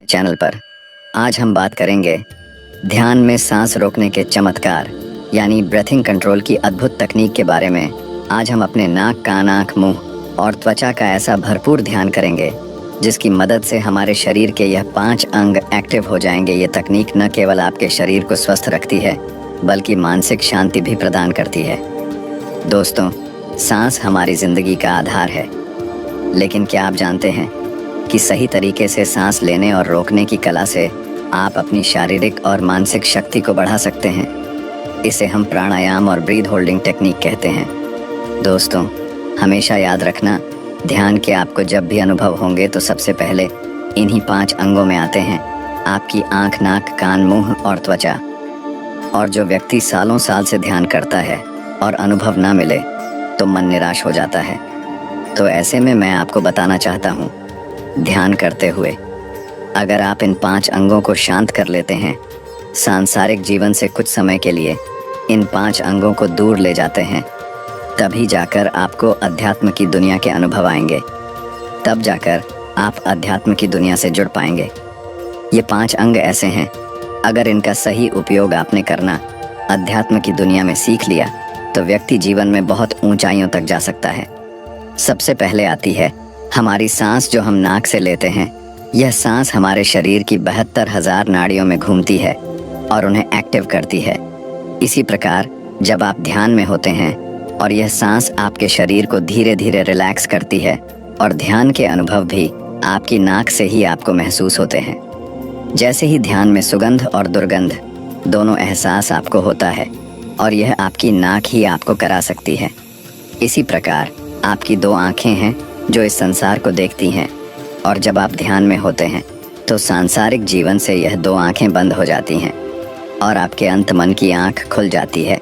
Channel पर। आज हम बात करेंगे ध्यान में सांस रोकने के चमत्कार यानी ब्रीथिंग कंट्रोल की अद्भुत तकनीक के बारे में। आज हम अपने नाक, कान, आँख, मुंह और त्वचा का ऐसा भरपूर ध्यान करेंगे जिसकी मदद से हमारे शरीर के यह 5 अंग एक्टिव हो जाएंगे। ये तकनीक न केवल आपके शरीर को स्वस्थ रखती है बल्कि मानसिक शांति भी प्रदान करती है। दोस्तों, सांस हमारी जिंदगी का आधार है, लेकिन क्या आप जानते हैं कि सही तरीके से सांस लेने और रोकने की कला से आप अपनी शारीरिक और मानसिक शक्ति को बढ़ा सकते हैं। इसे हम प्राणायाम और ब्रीथ होल्डिंग टेक्निक कहते हैं। दोस्तों, हमेशा याद रखना, ध्यान के आपको जब भी अनुभव होंगे तो सबसे पहले इन्हीं 5 अंगों में आते हैं आपकी आँख, नाक, कान, मुंह और त्वचा। और जो व्यक्ति सालों साल से ध्यान करता है और अनुभव ना मिले तो मन निराश हो जाता है। तो ऐसे में मैं आपको बताना चाहता हूँ, ध्यान करते हुए अगर आप इन 5 अंगों को शांत कर लेते हैं, सांसारिक जीवन से कुछ समय के लिए इन 5 अंगों को दूर ले जाते हैं, तभी जाकर आपको अध्यात्म की दुनिया के अनुभव आएंगे। तब जाकर आप अध्यात्म की दुनिया से जुड़ पाएंगे। ये 5 अंग ऐसे हैं, अगर इनका सही उपयोग आपने करना अध्यात्म की दुनिया में सीख लिया तो व्यक्ति जीवन में बहुत ऊंचाइयों तक जा सकता है। सबसे पहले आती है हमारी सांस, जो हम नाक से लेते हैं। यह सांस हमारे शरीर की 72,000 नाड़ियों में घूमती है और उन्हें एक्टिव करती है। इसी प्रकार जब आप ध्यान में होते हैं और यह सांस आपके शरीर को धीरे धीरे रिलैक्स करती है और ध्यान के अनुभव भी आपकी नाक से ही आपको महसूस होते हैं। जैसे ही ध्यान में सुगंध और दुर्गंध दोनों एहसास आपको होता है और यह आपकी नाक ही आपको करा सकती है। इसी प्रकार आपकी 2 आँखें हैं जो इस संसार को देखती हैं, और जब आप ध्यान में होते हैं तो सांसारिक जीवन से यह 2 आँखें बंद हो जाती हैं और आपके अंत मन की आँख खुल जाती है,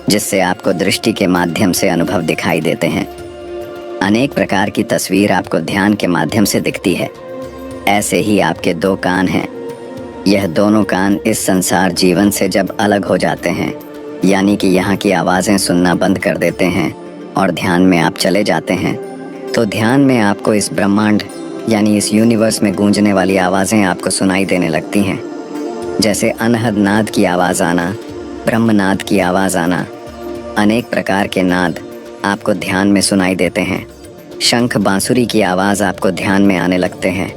जिससे आपको दृष्टि के माध्यम से अनुभव दिखाई देते हैं। अनेक प्रकार की तस्वीर आपको ध्यान के माध्यम से दिखती है। ऐसे ही आपके 2 कान हैं। यह दोनों कान इस संसार जीवन से जब अलग हो जाते हैं, यानी कि यहाँ की आवाज़ें सुनना बंद कर देते हैं और ध्यान में आप चले जाते हैं, तो ध्यान में आपको इस ब्रह्मांड यानी इस यूनिवर्स में गूंजने वाली आवाज़ें आपको सुनाई देने लगती हैं। जैसे अनहद नाद की आवाज़ आना, ब्रह्मनाद की आवाज़ आना, अनेक प्रकार के नाद आपको ध्यान में सुनाई देते हैं। शंख, बांसुरी की आवाज़ आपको ध्यान में आने लगते हैं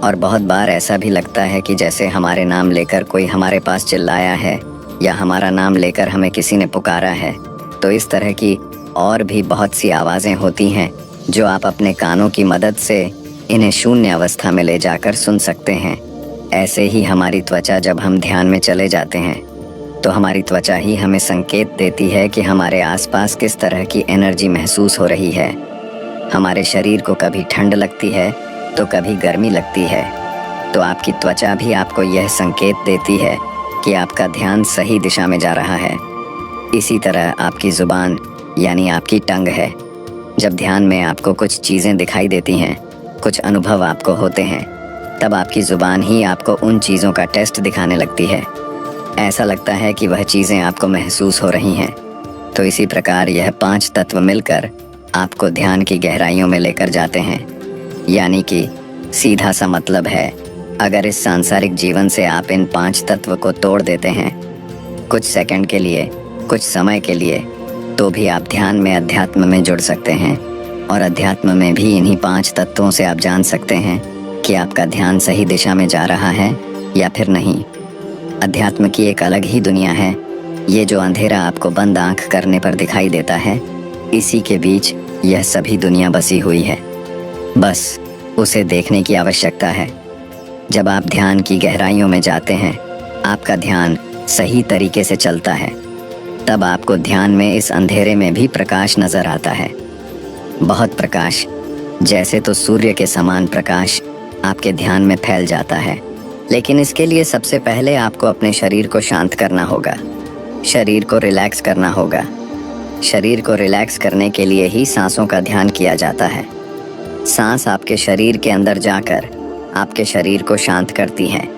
और बहुत बार ऐसा भी लगता है कि जैसे हमारे नाम लेकर कोई हमारे पास चिल्लाया है या हमारा नाम लेकर हमें किसी ने पुकारा है। तो इस तरह की और भी बहुत सी आवाज़ें होती हैं जो आप अपने कानों की मदद से इन्हें शून्य अवस्था में ले जाकर सुन सकते हैं। ऐसे ही हमारी त्वचा, जब हम ध्यान में चले जाते हैं तो हमारी त्वचा ही हमें संकेत देती है कि हमारे आसपास किस तरह की एनर्जी महसूस हो रही है। हमारे शरीर को कभी ठंड लगती है तो कभी गर्मी लगती है, तो आपकी त्वचा भी आपको यह संकेत देती है कि आपका ध्यान सही दिशा में जा रहा है। इसी तरह आपकी ज़ुबान यानी आपकी टंग है। जब ध्यान में आपको कुछ चीज़ें दिखाई देती हैं, कुछ अनुभव आपको होते हैं, तब आपकी ज़ुबान ही आपको उन चीज़ों का टेस्ट दिखाने लगती है। ऐसा लगता है कि वह चीज़ें आपको महसूस हो रही हैं। तो इसी प्रकार यह 5 तत्व मिलकर आपको ध्यान की गहराइयों में लेकर जाते हैं। यानी कि सीधा सा मतलब है, अगर इस सांसारिक जीवन से आप इन 5 तत्व को तोड़ देते हैं कुछ सेकंड के लिए, कुछ समय के लिए, तो भी आप ध्यान में अध्यात्म में जुड़ सकते हैं। और अध्यात्म में भी इन्हीं 5 तत्वों से आप जान सकते हैं कि आपका ध्यान सही दिशा में जा रहा है या फिर नहीं। अध्यात्म की एक अलग ही दुनिया है। ये जो अंधेरा आपको बंद आंख करने पर दिखाई देता है, इसी के बीच यह सभी दुनिया बसी हुई है। बस उसे देखने की आवश्यकता है। जब आप ध्यान की गहराइयों में जाते हैं, आपका ध्यान सही तरीके से चलता है, तब आपको ध्यान में इस अंधेरे में भी प्रकाश नजर आता है। बहुत प्रकाश, जैसे तो सूर्य के समान प्रकाश आपके ध्यान में फैल जाता है। लेकिन इसके लिए सबसे पहले आपको अपने शरीर को शांत करना होगा, शरीर को रिलैक्स करना होगा। शरीर को रिलैक्स करने के लिए ही सांसों का ध्यान किया जाता है। सांस आपके शरीर के अंदर जाकर आपके शरीर को शांत करती हैं,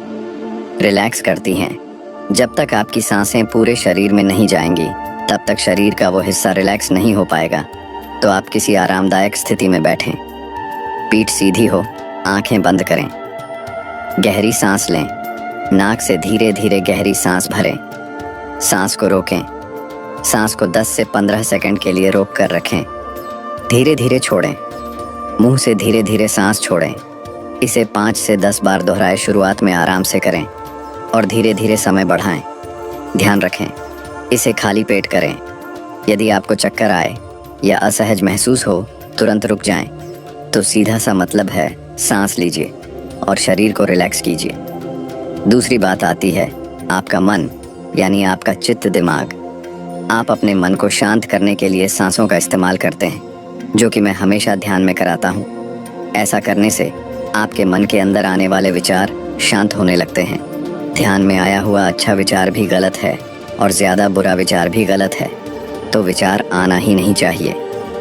रिलैक्स करती हैं। जब तक आपकी सांसें पूरे शरीर में नहीं जाएंगी, तब तक शरीर का वो हिस्सा रिलैक्स नहीं हो पाएगा। तो आप किसी आरामदायक स्थिति में बैठें, पीठ सीधी हो, आंखें बंद करें गहरी सांस लें। नाक से धीरे धीरे गहरी सांस भरें। सांस को रोकें। सांस को 10 से 15 सेकंड के लिए रोक कर रखें। धीरे धीरे छोड़ें। मुंह से धीरे धीरे सांस छोड़ें। इसे 5 से 10 बार दोहराएं। शुरुआत में आराम से करें और धीरे धीरे समय बढ़ाएं। ध्यान रखें, इसे खाली पेट करें। यदि आपको चक्कर आए या असहज महसूस हो, तुरंत रुक जाएं। तो सीधा सा मतलब है, सांस लीजिए और शरीर को रिलैक्स कीजिए। दूसरी बात आती है आपका मन, यानी आपका चित्त दिमाग। आप अपने मन को शांत करने के लिए सांसों का इस्तेमाल करते हैं, जो कि मैं हमेशा ध्यान में कराता हूँ। ऐसा करने से आपके मन के अंदर आने वाले विचार शांत होने लगते हैं। ध्यान में आया हुआ अच्छा विचार भी गलत है और ज़्यादा बुरा विचार भी गलत है, तो विचार आना ही नहीं चाहिए।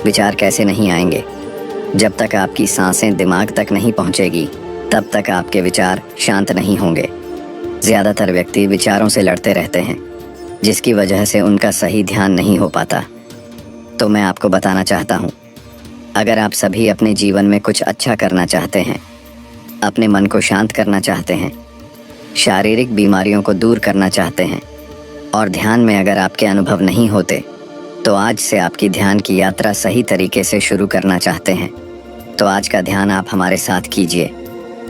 विचार कैसे नहीं आएंगे? जब तक आपकी सांसें दिमाग तक नहीं पहुँचेगी, तब तक आपके विचार शांत नहीं होंगे। ज़्यादातर व्यक्ति विचारों से लड़ते रहते हैं, जिसकी वजह से उनका सही ध्यान नहीं हो पाता। तो मैं आपको बताना चाहता हूँ, अगर आप सभी अपने जीवन में कुछ अच्छा करना चाहते हैं, अपने मन को शांत करना चाहते हैं, शारीरिक बीमारियों को दूर करना चाहते हैं और ध्यान में अगर आपके अनुभव नहीं होते, तो आज से आपकी ध्यान की यात्रा सही तरीके से शुरू करना चाहते हैं, तो आज का ध्यान आप हमारे साथ कीजिए।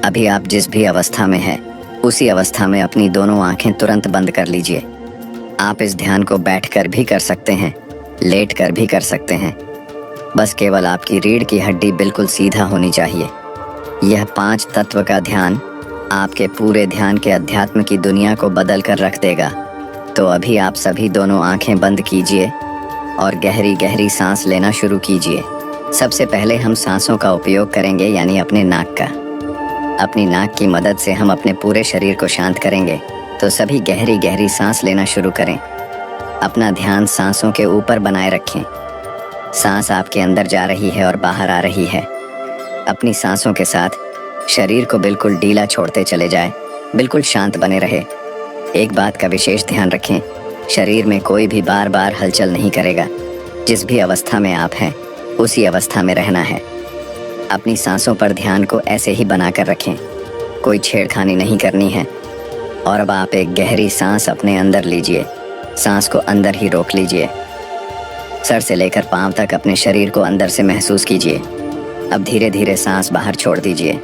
अभी आप जिस भी अवस्था में हैं, उसी अवस्था में अपनी दोनों आंखें तुरंत बंद कर लीजिए। आप इस ध्यान को बैठकर भी कर सकते हैं, लेटकर भी कर सकते हैं। बस केवल आपकी रीढ़ की हड्डी बिल्कुल सीधा होनी चाहिए। यह 5 तत्व का ध्यान आपके पूरे ध्यान के अध्यात्म की दुनिया को बदल कर रख देगा। तो अभी आप सभी दोनों आंखें बंद कीजिए और गहरी गहरी सांस लेना शुरू कीजिए। सबसे पहले हम सांसों का उपयोग करेंगे, यानी अपने नाक का। अपनी नाक की मदद से हम अपने पूरे शरीर को शांत करेंगे। तो सभी गहरी गहरी सांस लेना शुरू करें। अपना ध्यान सांसों के ऊपर बनाए रखें। सांस आपके अंदर जा रही है और बाहर आ रही है। अपनी सांसों के साथ शरीर को बिल्कुल ढीला छोड़ते चले जाएं, बिल्कुल शांत बने रहे। एक बात का विशेष ध्यान रखें, शरीर में कोई भी बार बार हलचल नहीं करेगा। जिस भी अवस्था में आप हैं, उसी अवस्था में रहना है। अपनी सांसों पर ध्यान को ऐसे ही बनाकर रखें, कोई छेड़खानी नहीं करनी है। और अब आप एक गहरी सांस अपने अंदर लीजिए। सांस को अंदर ही रोक लीजिए। सर से लेकर पांव तक अपने शरीर को अंदर से महसूस कीजिए। अब धीरे धीरे सांस बाहर छोड़ दीजिए।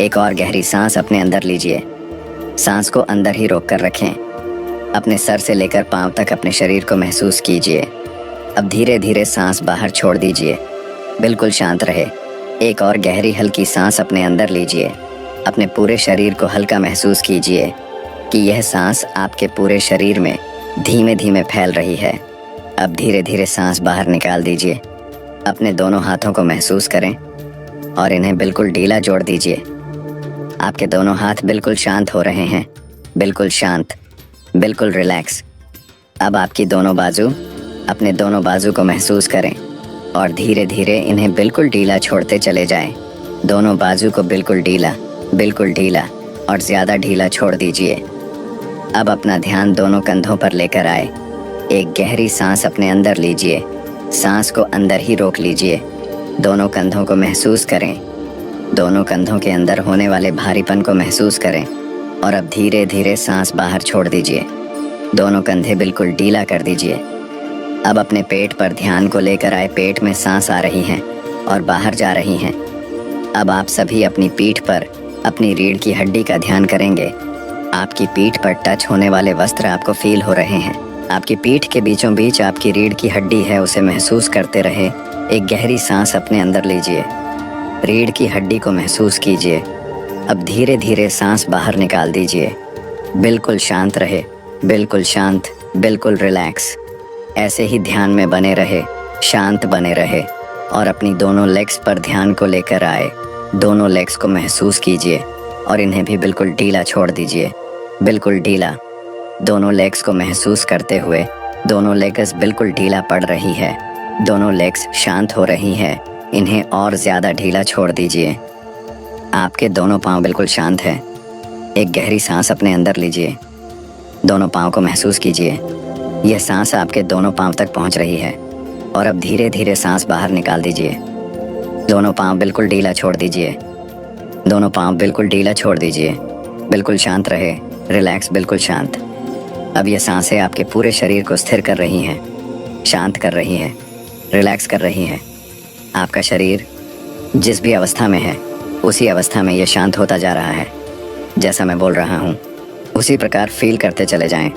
एक और गहरी सांस अपने अंदर लीजिए। सांस को अंदर ही रोक कर रखें। अपने सर से लेकर पांव तक अपने शरीर को महसूस कीजिए। अब धीरे धीरे सांस बाहर छोड़ दीजिए। बिल्कुल शांत रहे। एक और गहरी हल्की सांस अपने अंदर लीजिए। अपने पूरे शरीर को हल्का महसूस कीजिए कि यह सांस आपके पूरे शरीर में धीमे धीमे फैल रही है। अब धीरे धीरे सांस बाहर निकाल दीजिए। अपने दोनों हाथों को महसूस करें और इन्हें बिल्कुल ढीला जोड़ दीजिए। आपके दोनों हाथ बिल्कुल शांत हो रहे हैं, बिल्कुल शांत, बिल्कुल रिलैक्स। अब आपकी दोनों बाजू, अपने दोनों बाजू को महसूस करें और धीरे धीरे इन्हें बिल्कुल ढीला छोड़ते चले जाएं। दोनों बाजू को बिल्कुल ढीला और ज़्यादा ढीला छोड़ दीजिए। अब अपना ध्यान दोनों कंधों पर लेकर आए। एक गहरी सांस अपने अंदर लीजिए। सांस को अंदर ही रोक लीजिए। दोनों कंधों को महसूस करें। दोनों कंधों के अंदर होने वाले भारीपन को महसूस करें और अब धीरे धीरे सांस बाहर छोड़ दीजिए। दोनों कंधे बिल्कुल ढीला कर दीजिए। अब अपने पेट पर ध्यान को लेकर आए। पेट में सांस आ रही हैं और बाहर जा रही हैं। अब आप सभी अपनी पीठ पर अपनी रीढ़ की हड्डी का ध्यान करेंगे। आपकी पीठ पर टच होने वाले वस्त्र आपको फील हो रहे हैं। आपकी पीठ के बीचों बीच आपकी रीढ़ की हड्डी है, उसे महसूस करते रहे। एक गहरी सांस अपने अंदर लीजिए। रीढ़ की हड्डी को महसूस कीजिए। अब धीरे धीरे सांस बाहर निकाल दीजिए। बिल्कुल शांत रहे, बिल्कुल शांत, बिल्कुल रिलैक्स। ऐसे ही ध्यान में बने रहे, शांत बने रहे और अपनी दोनों लेग्स पर ध्यान को लेकर आए। दोनों लेग्स को महसूस कीजिए और इन्हें भी बिल्कुल ढीला छोड़ दीजिए, बिल्कुल ढीला। दोनों लेग्स को महसूस करते हुए दोनों लेग्स बिल्कुल ढीला पड़ रही है। दोनों लेग्स शांत हो रही है। इन्हें और ज़्यादा ढीला छोड़ दीजिए। आपके दोनों पांव बिल्कुल शांत हैं। एक गहरी सांस अपने अंदर लीजिए। दोनों पांव को महसूस कीजिए। यह सांस आपके दोनों पांव तक पहुंच रही है और अब धीरे धीरे सांस बाहर निकाल दीजिए। दोनों पांव बिल्कुल ढीला छोड़ दीजिए। दोनों पांव बिल्कुल ढीला छोड़ दीजिए। बिल्कुल शांत रहे, रिलैक्स, बिल्कुल शांत। अब ये सांसें आपके पूरे शरीर को स्थिर कर रही हैं, शांत कर रही हैं, रिलैक्स कर रही हैं। आपका शरीर जिस भी अवस्था में है उसी अवस्था में ये शांत होता जा रहा है। जैसा मैं बोल रहा हूँ उसी प्रकार फील करते चले जाएं।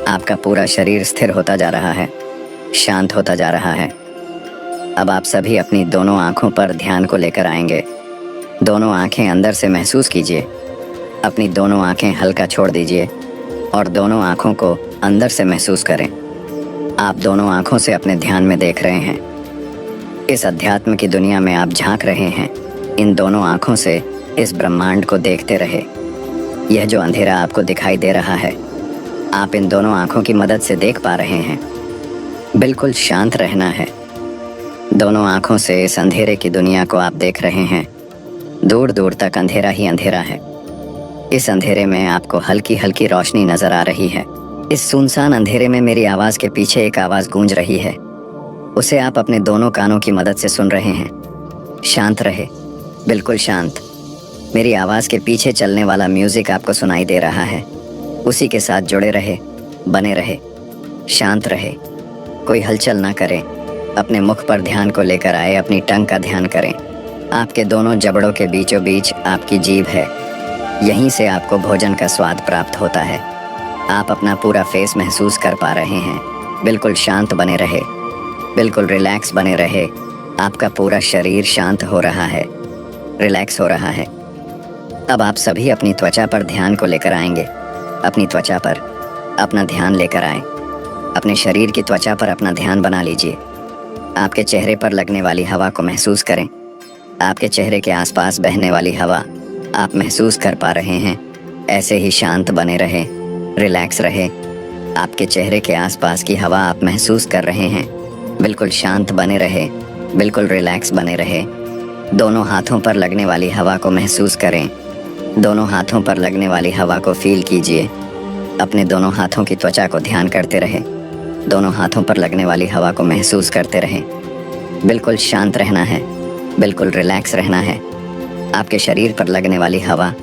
आपका पूरा शरीर स्थिर होता जा रहा है, शांत होता जा रहा है। अब आप सभी अपनी दोनों आँखों पर ध्यान को लेकर आएंगे। दोनों आँखें अंदर से महसूस कीजिए। अपनी दोनों आँखें हल्का छोड़ दीजिए और दोनों आँखों को अंदर से महसूस करें। आप दोनों आँखों से अपने ध्यान में देख रहे हैं। इस अध्यात्म की दुनिया में आप झांक रहे हैं। इन दोनों आँखों से इस ब्रह्मांड को देखते रहे। यह जो अंधेरा आपको दिखाई दे रहा है, आप इन दोनों आँखों की मदद से देख पा रहे हैं। बिल्कुल शांत रहना है। दोनों आँखों से इस अंधेरे की दुनिया को आप देख रहे हैं। दूर दूर तक अंधेरा ही अंधेरा है। इस अंधेरे में आपको हल्की हल्की रोशनी नजर आ रही है। इस सुनसान अंधेरे में मेरी आवाज़ के पीछे एक आवाज़ गूंज रही है। उसे आप अपने दोनों कानों की मदद से सुन रहे हैं। शांत रहे, बिल्कुल शांत। मेरी आवाज़ के पीछे चलने वाला म्यूज़िक आपको सुनाई दे रहा है। उसी के साथ जुड़े रहे, बने रहे, शांत रहे। कोई हलचल ना करें। अपने मुख पर ध्यान को लेकर आए, अपनी टंग का ध्यान करें। आपके दोनों जबड़ों के बीचों बीच आपकी जीभ है। यहीं से आपको भोजन का स्वाद प्राप्त होता है। आप अपना पूरा फेस महसूस कर पा रहे हैं। बिल्कुल शांत बने रहे, बिल्कुल रिलैक्स बने रहे। आपका पूरा शरीर शांत हो रहा है, रिलैक्स हो रहा है। अब आप सभी अपनी त्वचा पर ध्यान को लेकर आएंगे। अपनी त्वचा पर अपना ध्यान लेकर आएं। अपने शरीर की त्वचा पर अपना ध्यान बना लीजिए। आपके चेहरे पर लगने वाली हवा को महसूस करें। आपके चेहरे के आसपास बहने वाली हवा आप महसूस कर पा रहे हैं। ऐसे ही शांत बने रहे, रिलैक्स रहे। आपके चेहरे के आसपास की हवा आप महसूस कर रहे हैं। बिल्कुल शांत बने रहे, बिल्कुल रिलैक्स बने रहे। दोनों हाथों पर लगने वाली हवा को महसूस करें। दोनों हाथों पर लगने वाली हवा को फील कीजिए। अपने दोनों हाथों की त्वचा को ध्यान करते रहे। दोनों हाथों पर लगने वाली हवा को महसूस करते रहे। बिल्कुल शांत रहना है, बिल्कुल रिलैक्स रहना है। आपके शरीर पर लगने वाली हवा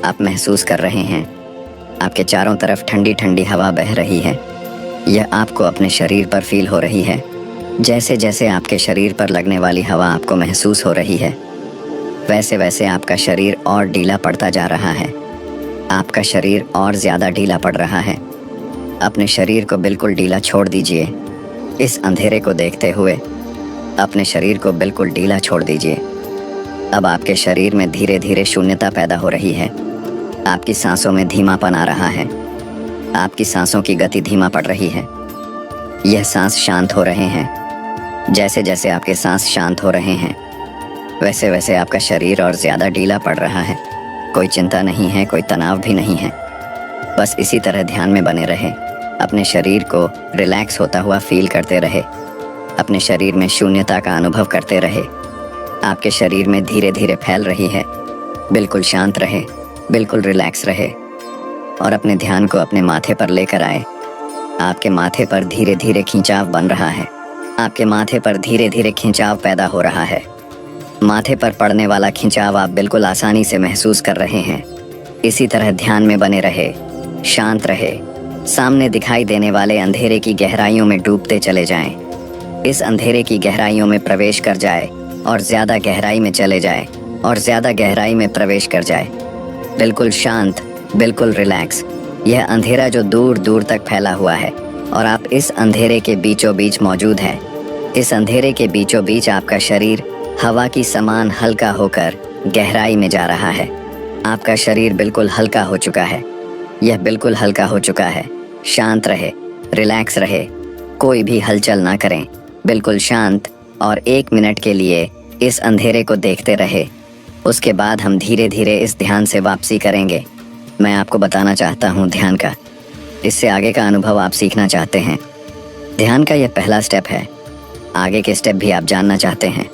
आप महसूस कर रहे हैं। आपके चारों तरफ ठंडी ठंडी हवा बह रही है। यह आपको अपने शरीर पर फील हो रही है। जैसे जैसे आपके शरीर पर लगने वाली हवा आपको महसूस हो रही है, वैसे वैसे आपका शरीर और ढीला पड़ता जा रहा है। आपका शरीर और ज़्यादा ढीला पड़ रहा है। अपने शरीर को बिल्कुल ढीला छोड़ दीजिए। इस अंधेरे को देखते हुए अपने शरीर को बिल्कुल ढीला छोड़ दीजिए। अब आपके शरीर में धीरे धीरे शून्यता पैदा हो रही है। आपकी सांसों में धीमापन आ रहा है। आपकी सांसों की गति धीमा पड़ रही है। यह सांस शांत हो रहे हैं। जैसे जैसे आपके सांस शांत हो रहे हैं, वैसे वैसे आपका शरीर और ज़्यादा ढीला पड़ रहा है। कोई चिंता नहीं है, कोई तनाव भी नहीं है। बस इसी तरह ध्यान में बने रहे। अपने शरीर को रिलैक्स होता हुआ फील करते रहे। अपने शरीर में शून्यता का अनुभव करते रहे। आपके शरीर में धीरे धीरे फैल रही है। बिल्कुल शांत रहे, बिल्कुल रिलैक्स रहे और अपने ध्यान को अपने माथे पर लेकर आए। आपके माथे पर धीरे धीरे खिंचाव बन रहा है। आपके माथे पर धीरे धीरे खिंचाव पैदा हो रहा है। माथे पर पड़ने वाला खिंचाव आप बिल्कुल आसानी से महसूस कर रहे हैं। इसी तरह ध्यान में बने रहे, शांत रहे। सामने दिखाई देने वाले अंधेरे की गहराइयों में डूबते चले जाएं। इस अंधेरे की गहराइयों में प्रवेश कर जाए और ज़्यादा गहराई में चले जाए और ज़्यादा गहराई में प्रवेश कर जाए। बिल्कुल शांत, बिल्कुल रिलैक्स। यह अंधेरा जो दूर दूर तक फैला हुआ है और आप इस अंधेरे के बीचों बीच मौजूद हैं। इस अंधेरे के बीचों बीच आपका शरीर हवा की समान हल्का होकर गहराई में जा रहा है। आपका शरीर बिल्कुल हल्का हो चुका है। यह बिल्कुल हल्का हो चुका है। शांत रहे, रिलैक्स रहे, कोई भी हलचल ना करें। बिल्कुल शांत और 1 मिनट के लिए इस अंधेरे को देखते रहे। उसके बाद हम धीरे धीरे इस ध्यान से वापसी करेंगे। मैं आपको बताना चाहता हूँ ध्यान का। इससे आगे का अनुभव आप सीखना चाहते हैं। ध्यान का यह पहला स्टेप है। आगे के स्टेप भी आप जानना चाहते हैं,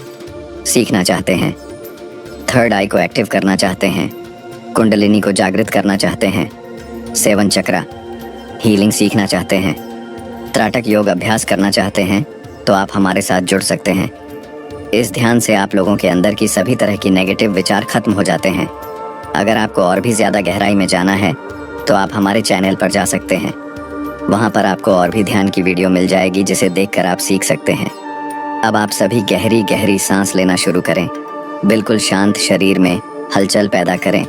सीखना चाहते हैं। थर्ड आई को एक्टिव करना चाहते हैं, कुंडलिनी को जागृत करना चाहते हैं, 7 चक्रा हीलिंग सीखना चाहते हैं, त्राटक योग अभ्यास करना चाहते हैं, तो आप हमारे साथ जुड़ सकते हैं। इस ध्यान से आप लोगों के अंदर की सभी तरह की नेगेटिव विचार खत्म हो जाते हैं। अगर आपको और भी ज़्यादा गहराई में जाना है तो आप हमारे चैनल पर जा सकते हैं। वहाँ पर आपको और भी ध्यान की वीडियो मिल जाएगी जिसे देखकर आप सीख सकते हैं। अब आप सभी गहरी गहरी सांस लेना शुरू करें। बिल्कुल शांत शरीर में हलचल पैदा करें।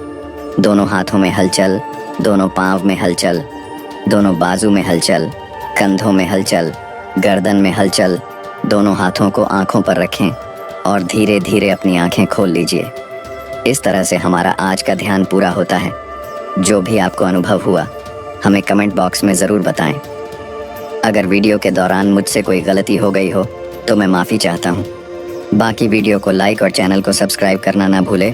दोनों हाथों में हलचल, दोनों पाँव में हलचल, दोनों बाजू में हलचल, कंधों में हलचल, गर्दन में हलचल। दोनों हाथों को आँखों पर रखें और धीरे धीरे अपनी आँखें खोल लीजिए। इस तरह से हमारा आज का ध्यान पूरा होता है। जो भी आपको अनुभव हुआ हमें कमेंट बॉक्स में ज़रूर बताएं। अगर वीडियो के दौरान मुझसे कोई गलती हो गई हो तो मैं माफ़ी चाहता हूँ। बाकी वीडियो को लाइक और चैनल को सब्सक्राइब करना ना भूले।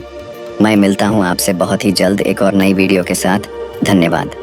मैं मिलता हूँ आपसे बहुत ही जल्द एक और नई वीडियो के साथ। धन्यवाद।